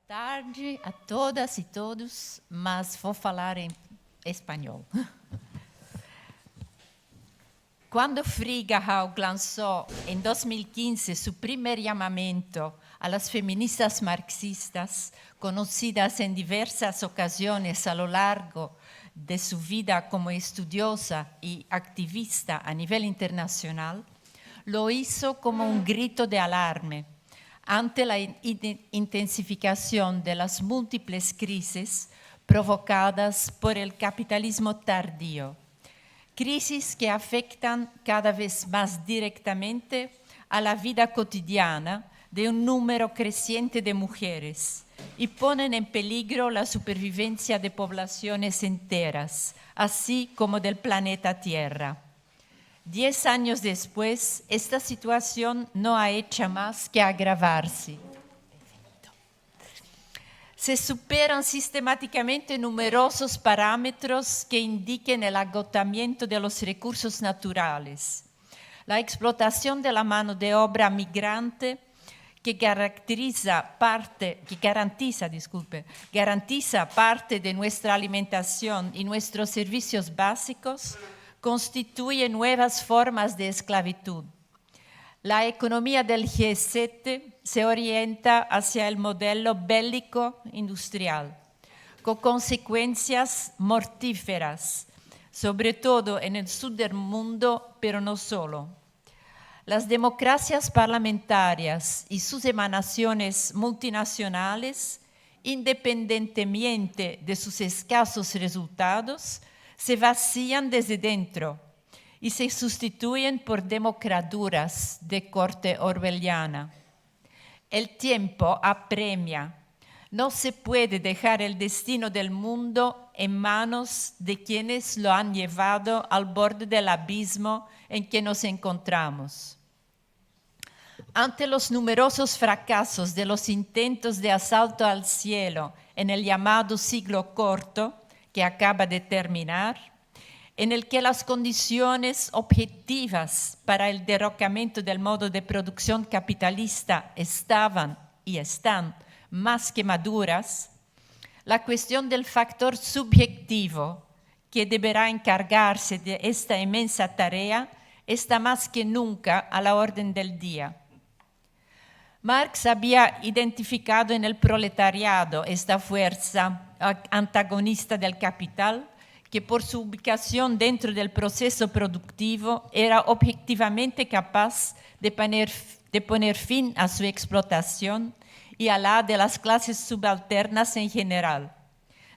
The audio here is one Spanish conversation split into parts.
tarde a todas e todos, mas vou falar em espanhol. Quando Frida Kahlo lançou em 2015 seu primeiro chamamento a las feministas marxistas, conocidas en diversas ocasiones a lo largo de su vida como estudiosa y activista a nivel internacional, lo hizo como un grito de alarme ante la intensificación de las múltiples crisis provocadas por el capitalismo tardío. Crisis que afectan cada vez más directamente a la vida cotidiana de un número creciente de mujeres y ponen en peligro la supervivencia de poblaciones enteras, así como del planeta Tierra. 10 años después, esta situación no ha hecho más que agravarse. Se superan sistemáticamente numerosos parámetros que indiquen el agotamiento de los recursos naturales. La explotación de la mano de obra migrante que garantiza parte de nuestra alimentación y nuestros servicios básicos, constituye nuevas formas de esclavitud. La economía del G7 se orienta hacia el modelo bélico industrial, con consecuencias mortíferas, sobre todo en el sur del mundo, pero no solo. Las democracias parlamentarias y sus emanaciones multinacionales, independientemente de sus escasos resultados, se vacían desde dentro y se sustituyen por democraduras de corte orwelliana. El tiempo apremia. No se puede dejar el destino del mundo en manos de quienes lo han llevado al borde del abismo en que nos encontramos. Ante los numerosos fracasos de los intentos de asalto al cielo en el llamado siglo corto, que acaba de terminar, en el que las condiciones objetivas para el derrocamiento del modo de producción capitalista estaban y están más que maduras, la cuestión del factor subjetivo que deberá encargarse de esta inmensa tarea está más que nunca a la orden del día. Marx había identificado en el proletariado esta fuerza antagonista del capital, que por su ubicación dentro del proceso productivo era objetivamente capaz de poner fin a su explotación y a la de las clases subalternas en general,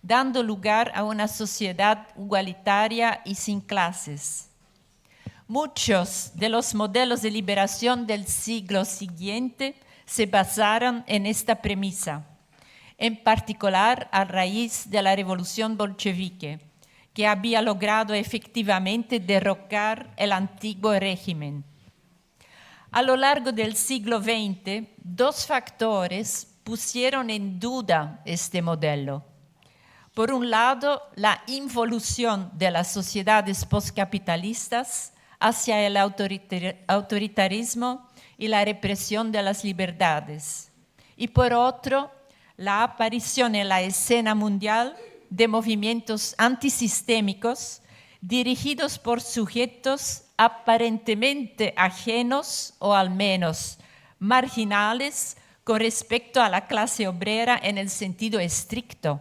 dando lugar a una sociedad igualitaria y sin clases. Muchos de los modelos de liberación del siglo siguiente se basaron en esta premisa, en particular a raíz de la revolución bolchevique, que había logrado efectivamente derrocar el antiguo régimen. A lo largo del siglo XX, dos factores pusieron en duda este modelo. Por un lado, la involución de las sociedades postcapitalistas hacia el autoritarismo y la represión de las libertades. Y por otro, la aparición en la escena mundial de movimientos antisistémicos dirigidos por sujetos aparentemente ajenos o al menos marginales con respecto a la clase obrera en el sentido estricto.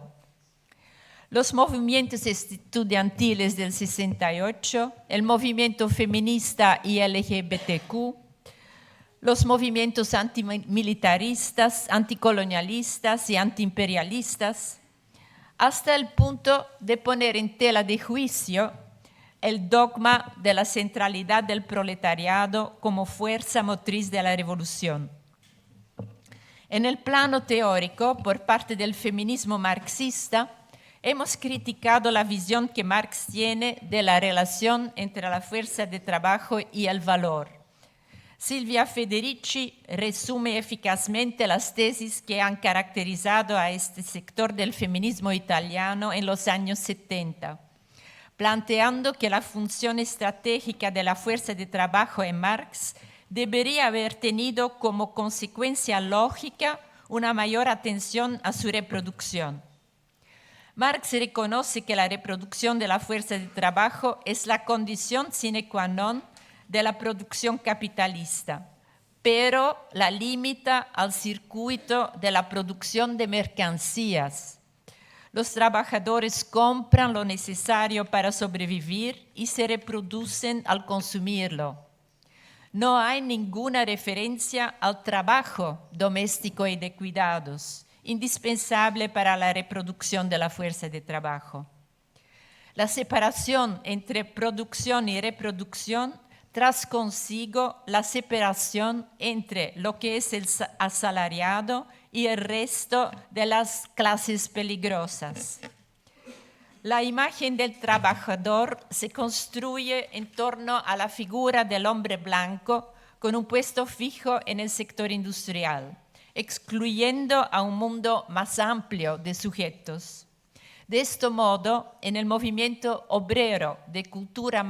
Los movimientos estudiantiles del 68, el movimiento feminista y LGBTQ, los movimientos antimilitaristas, anticolonialistas y antiimperialistas, hasta el punto de poner en tela de juicio el dogma de la centralidad del proletariado como fuerza motriz de la revolución. En el plano teórico, por parte del feminismo marxista, hemos criticado la visión que Marx tiene de la relación entre la fuerza de trabajo y el valor. Silvia Federici resume eficazmente las tesis que han caracterizado a este sector del feminismo italiano en los años 70, planteando que la función estratégica de la fuerza de trabajo en Marx debería haber tenido como consecuencia lógica una mayor atención a su reproducción. Marx reconoce que la reproducción de la fuerza de trabajo es la condición sine qua non de la producción capitalista, pero la limita al circuito de la producción de mercancías. Los trabajadores compran lo necesario para sobrevivir y se reproducen al consumirlo. No hay ninguna referencia al trabajo doméstico y de cuidados, indispensable para la reproducción de la fuerza de trabajo. La separación entre producción y reproducción trae consigo la separación entre lo que es el asalariado y el resto de las clases peligrosas. La imagen del trabajador se construye en torno a la figura del hombre blanco con un puesto fijo en el sector industrial, excluyendo a un mundo más amplio de sujetos. De este modo, en el movimiento obrero de cultura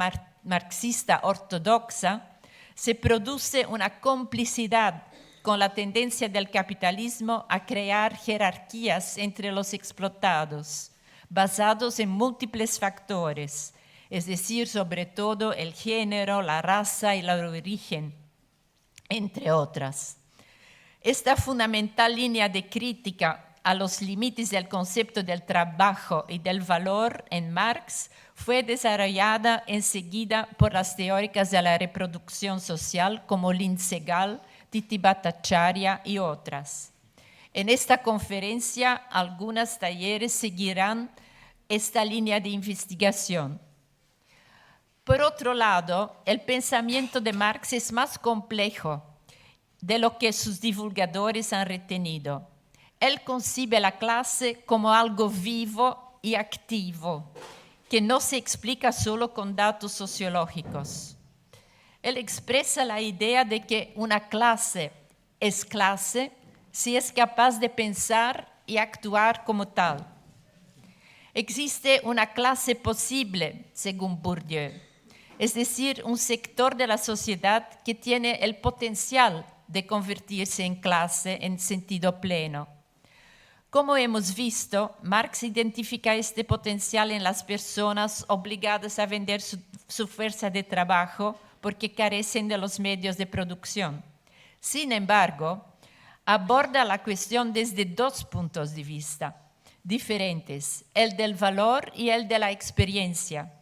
marxista ortodoxa, se produce una complicidad con la tendencia del capitalismo a crear jerarquías entre los explotados, basados en múltiples factores, es decir, sobre todo el género, la raza y el origen, entre otras. Esta fundamental línea de crítica a los límites del concepto del trabajo y del valor en Marx fue desarrollada enseguida por las teóricas de la reproducción social como Lynn Segal, Titi Bhattacharya y otras. En esta conferencia, algunos talleres seguirán esta línea de investigación. Por otro lado, el pensamiento de Marx es más complejo de lo que sus divulgadores han retenido. Él concibe la clase como algo vivo y activo, que no se explica solo con datos sociológicos. Él expresa la idea de que una clase es clase si es capaz de pensar y actuar como tal. Existe una clase posible, según Bourdieu, es decir, un sector de la sociedad que tiene el potencial de convertirse en clase en sentido pleno. Como hemos visto, Marx identifica este potencial en las personas obligadas a vender su fuerza de trabajo porque carecen de los medios de producción. Sin embargo, aborda la cuestión desde dos puntos de vista diferentes, el del valor y el de la experiencia.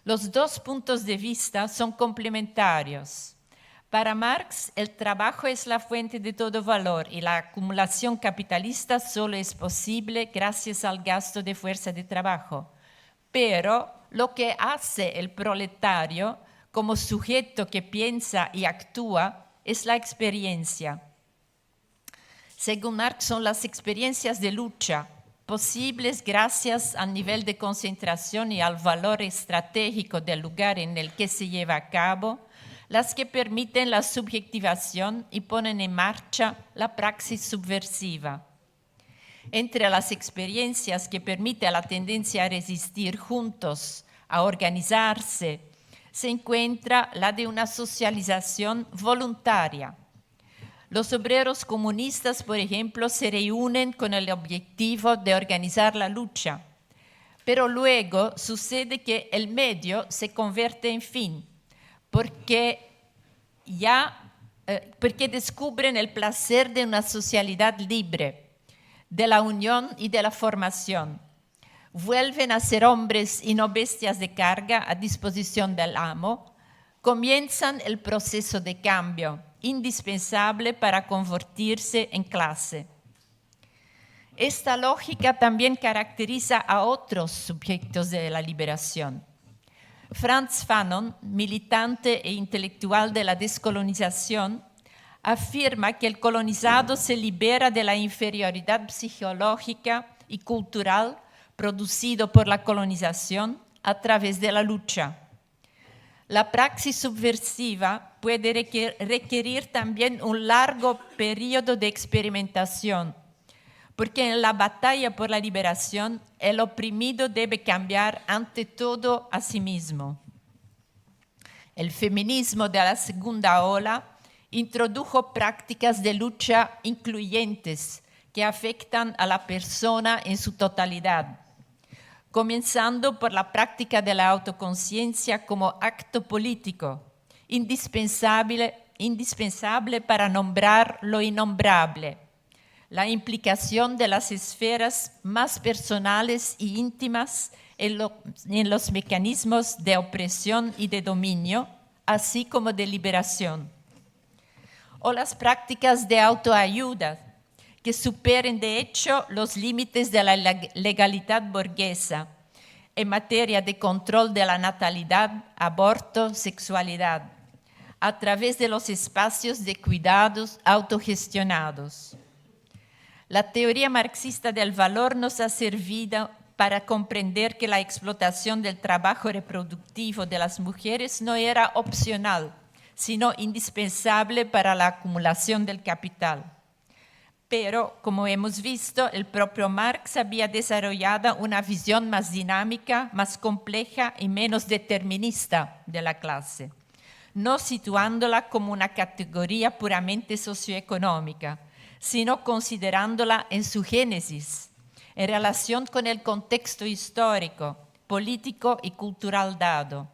Los dos puntos de vista son complementarios. Para Marx, el trabajo es la fuente de todo valor y la acumulación capitalista solo es posible gracias al gasto de fuerza de trabajo. Pero lo que hace el proletario como sujeto que piensa y actúa es la experiencia. Según Marx, son las experiencias de lucha, posibles gracias al nivel de concentración y al valor estratégico del lugar en el que se lleva a cabo, las que permiten la subjetivación y ponen en marcha la praxis subversiva. Entre las experiencias que permite a la tendencia a resistir juntos, a organizarse, se encuentra la de una socialización voluntaria. Los obreros comunistas, por ejemplo, se reúnen con el objetivo de organizar la lucha, pero luego sucede que el medio se convierte en fin, porque descubren el placer de una socialidad libre, de la unión y de la formación. Vuelven a ser hombres y no bestias de carga a disposición del amo. Comienzan el proceso de cambio, indispensable para convertirse en clase. Esta lógica también caracteriza a otros sujetos de la liberación. Frantz Fanon, militante e intelectual de la descolonización, afirma que el colonizado se libera de la inferioridad psicológica y cultural producido por la colonización a través de la lucha. La praxis subversiva puede requerir también un largo periodo de experimentación, porque en la batalla por la liberación el oprimido debe cambiar ante todo a sí mismo. El feminismo de la segunda ola introdujo prácticas de lucha incluyentes que afectan a la persona en su totalidad, comenzando por la práctica de la autoconciencia como acto político, indispensable para nombrar lo innombrable, la implicación de las esferas más personales e íntimas en los mecanismos de opresión y de dominio, así como de liberación, o las prácticas de autoayuda, que superen de hecho los límites de la legalidad burguesa en materia de control de la natalidad, aborto, sexualidad, a través de los espacios de cuidados autogestionados. La teoría marxista del valor nos ha servido para comprender que la explotación del trabajo reproductivo de las mujeres no era opcional, sino indispensable para la acumulación del capital. Pero, como hemos visto, el propio Marx había desarrollado una visión más dinámica, más compleja y menos determinista de la clase, no situándola como una categoría puramente socioeconómica, sino considerándola en su génesis, en relación con el contexto histórico, político y cultural dado,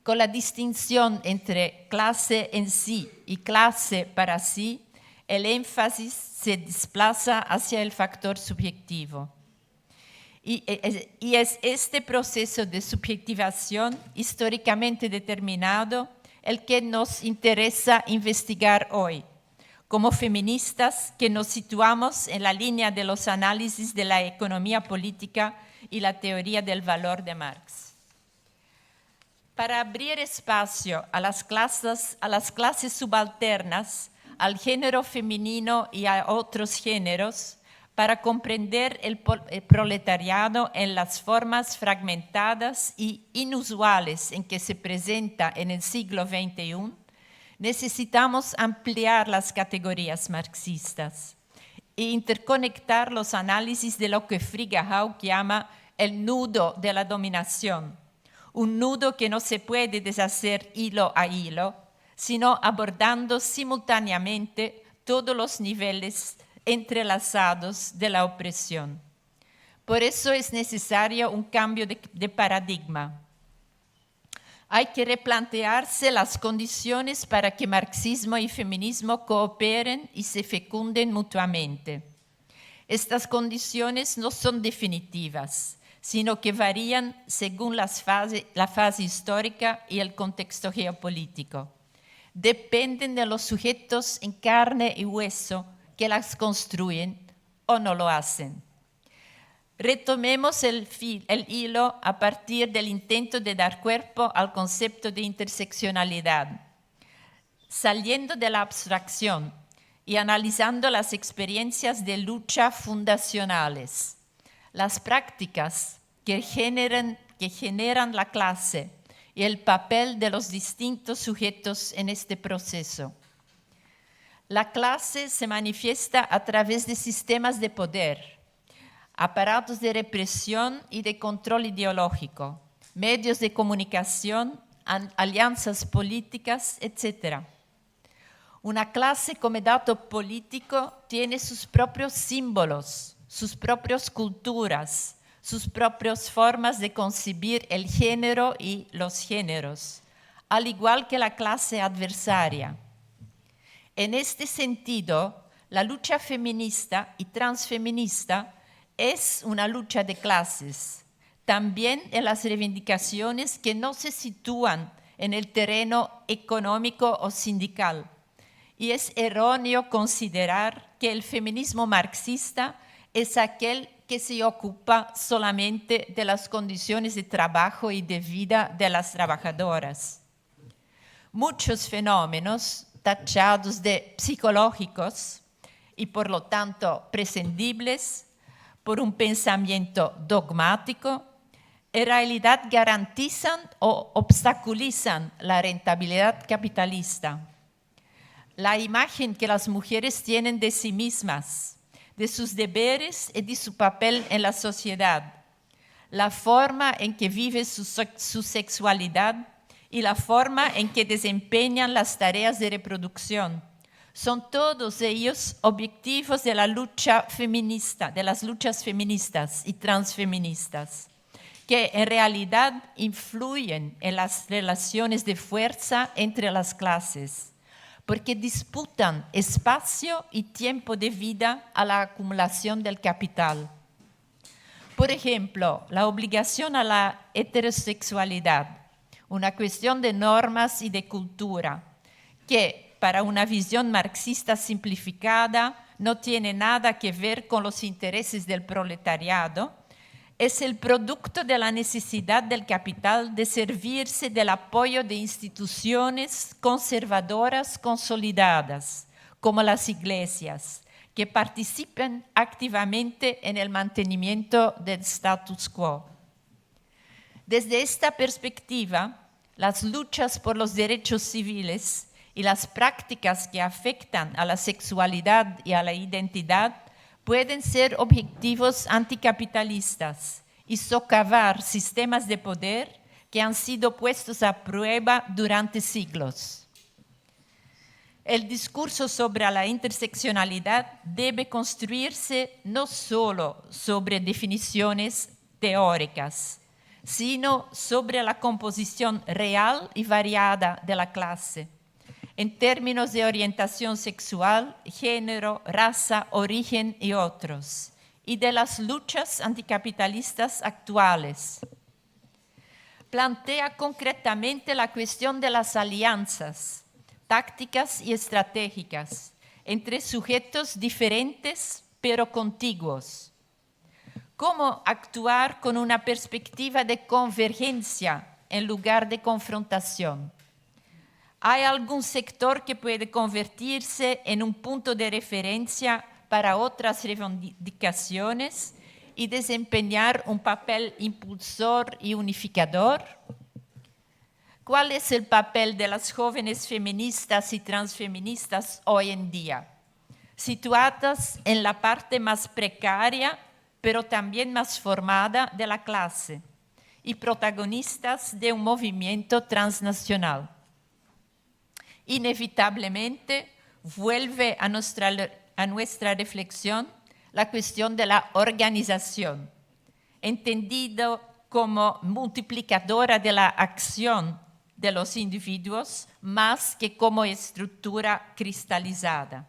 con la distinción entre clase en sí y clase para sí. El énfasis se desplaza hacia el factor subjetivo. Y es este proceso de subjetivación históricamente determinado el que nos interesa investigar hoy, como feministas que nos situamos en la línea de los análisis de la economía política y la teoría del valor de Marx. Para abrir espacio a las clases subalternas, al género femenino y a otros géneros, para comprender el proletariado en las formas fragmentadas y inusuales en que se presenta en el siglo XXI, necesitamos ampliar las categorías marxistas e interconectar los análisis de lo que Frigga Haug llama el nudo de la dominación, un nudo que no se puede deshacer hilo a hilo, sino abordando simultáneamente todos los niveles entrelazados de la opresión. Por eso es necesario un cambio de paradigma. Hay que replantearse las condiciones para que marxismo y feminismo cooperen y se fecunden mutuamente. Estas condiciones no son definitivas, sino que varían según la fase histórica y el contexto geopolítico. Dependen de los sujetos en carne y hueso que las construyen o no lo hacen. Retomemos el hilo a partir del intento de dar cuerpo al concepto de interseccionalidad, saliendo de la abstracción y analizando las experiencias de lucha fundacionales, las prácticas que generan la clase y el papel de los distintos sujetos en este proceso. La clase se manifiesta a través de sistemas de poder, aparatos de represión y de control ideológico, medios de comunicación, alianzas políticas, etc. Una clase como dato político tiene sus propios símbolos, sus propias culturas, sus propias formas de concebir el género y los géneros, al igual que la clase adversaria. En este sentido, la lucha feminista y transfeminista es una lucha de clases, también en las reivindicaciones que no se sitúan en el terreno económico o sindical. Y es erróneo considerar que el feminismo marxista es aquel que se ocupa solamente de las condiciones de trabajo y de vida de las trabajadoras. Muchos fenómenos tachados de psicológicos y por lo tanto prescindibles por un pensamiento dogmático, en realidad garantizan o obstaculizan la rentabilidad capitalista. La imagen que las mujeres tienen de sí mismas, de sus deberes y de su papel en la sociedad, la forma en que vive su sexualidad y la forma en que desempeñan las tareas de reproducción, Son todos ellos objetivos de la lucha feminista, de las luchas feministas y transfeministas, que en realidad influyen en las relaciones de fuerza entre las clases, porque disputan espacio y tiempo de vida a la acumulación del capital. Por ejemplo, la obligación a la heterosexualidad, una cuestión de normas y de cultura, que para una visión marxista simplificada no tiene nada que ver con los intereses del proletariado, es el producto de la necesidad del capital de servirse del apoyo de instituciones conservadoras consolidadas, como las iglesias, que participen activamente en el mantenimiento del status quo. Desde esta perspectiva, las luchas por los derechos civiles y las prácticas que afectan a la sexualidad y a la identidad pueden ser objetivos anticapitalistas y socavar sistemas de poder que han sido puestos a prueba durante siglos. El discurso sobre la interseccionalidad debe construirse no solo sobre definiciones teóricas, sino sobre la composición real y variada de la clase, en términos de orientación sexual, género, raza, origen y otros, y de las luchas anticapitalistas actuales. Plantea concretamente la cuestión de las alianzas, tácticas y estratégicas, entre sujetos diferentes pero contiguos. Cómo actuar con una perspectiva de convergencia en lugar de confrontación. ¿Hay algún sector que puede convertirse en un punto de referencia para otras reivindicaciones y desempeñar un papel impulsor y unificador? ¿Cuál es el papel de las jóvenes feministas y transfeministas hoy en día, situadas en la parte más precaria, pero también más formada de la clase y protagonistas de un movimiento transnacional? Inevitablemente vuelve a nuestra reflexión la cuestión de la organización, entendido como multiplicadora de la acción de los individuos más que como estructura cristalizada,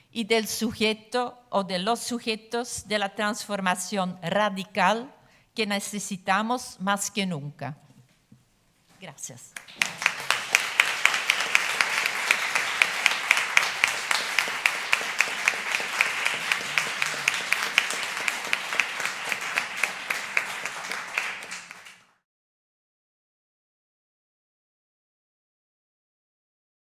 y del sujeto o de los sujetos de la transformación radical que necesitamos más que nunca. Gracias.